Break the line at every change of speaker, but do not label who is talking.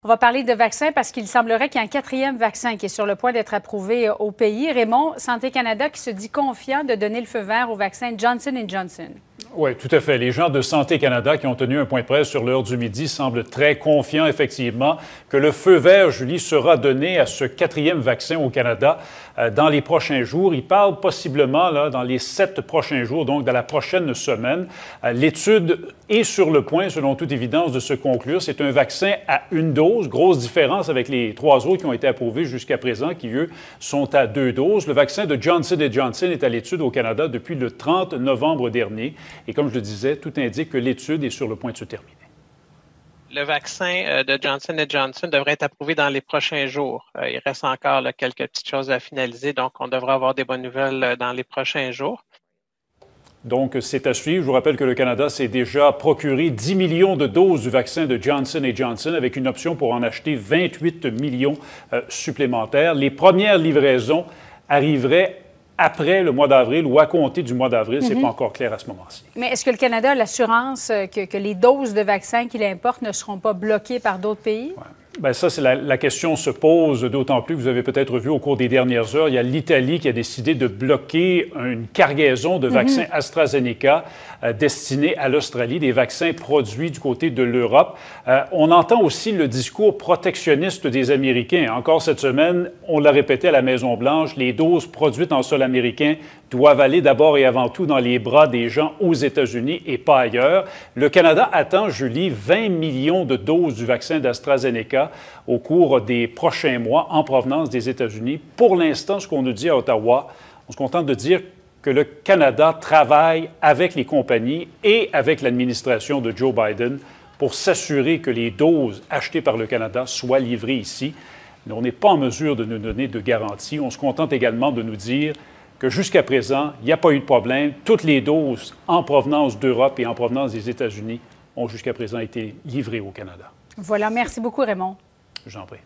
On va parler de vaccins parce qu'il semblerait qu'il y a un quatrième vaccin qui est sur le point d'être approuvé au pays. Raymond, Santé Canada qui se dit confiant de donner le feu vert au vaccin Johnson & Johnson.
Oui, tout à fait. Les gens de Santé Canada qui ont tenu un point de presse sur l'heure du midi semblent très confiants, effectivement, que le feu vert, Julie, sera donné à ce quatrième vaccin au Canada dans les prochains jours. Ils parlent possiblement là, dans les 7 prochains jours, donc dans la prochaine semaine. L'étude est sur le point, selon toute évidence, de se conclure. C'est un vaccin à une dose. Grosse différence avec les 3 autres qui ont été approuvés jusqu'à présent, qui, eux, sont à 2 doses. Le vaccin de Johnson & Johnson est à l'étude au Canada depuis le 30 novembre dernier. Et comme je le disais, tout indique que l'étude est sur le point de se terminer.
Le vaccin de Johnson & Johnson devrait être approuvé dans les prochains jours. Il reste encore quelques petites choses à finaliser, donc on devrait avoir des bonnes nouvelles dans les prochains jours.
Donc, c'est à suivre. Je vous rappelle que le Canada s'est déjà procuré 10 millions de doses du vaccin de Johnson & Johnson avec une option pour en acheter 28 millions supplémentaires. Les premières livraisons arriveraient après le mois d'avril ou à compter du mois d'avril. C'est pas encore clair à ce moment-ci.
Mais est-ce que le Canada a l'assurance que les doses de vaccins qu'il importe ne seront pas bloquées par d'autres pays?
Ouais. Bien, ça, c'est la question se pose, d'autant plus que vous avez peut-être vu au cours des dernières heures, il y a l'Italie qui a décidé de bloquer une cargaison de vaccins AstraZeneca destinés à l'Australie, des vaccins produits du côté de l'Europe. On entend aussi le discours protectionniste des Américains. Encore cette semaine, on l'a répété à la Maison-Blanche, les doses produites en sol américain doivent aller d'abord et avant tout dans les bras des gens aux États-Unis et pas ailleurs. Le Canada attend, Julie, 20 millions de doses du vaccin d'AstraZeneca au cours des prochains mois en provenance des États-Unis. Pour l'instant, ce qu'on nous dit à Ottawa, on se contente de dire que le Canada travaille avec les compagnies et avec l'administration de Joe Biden pour s'assurer que les doses achetées par le Canada soient livrées ici. Mais on n'est pas en mesure de nous donner de garantie. On se contente également de nous dire que jusqu'à présent, il n'y a pas eu de problème. Toutes les doses en provenance d'Europe et en provenance des États-Unis ont jusqu'à présent été livrées au Canada.
Voilà. Merci beaucoup, Raymond.
J'en prie.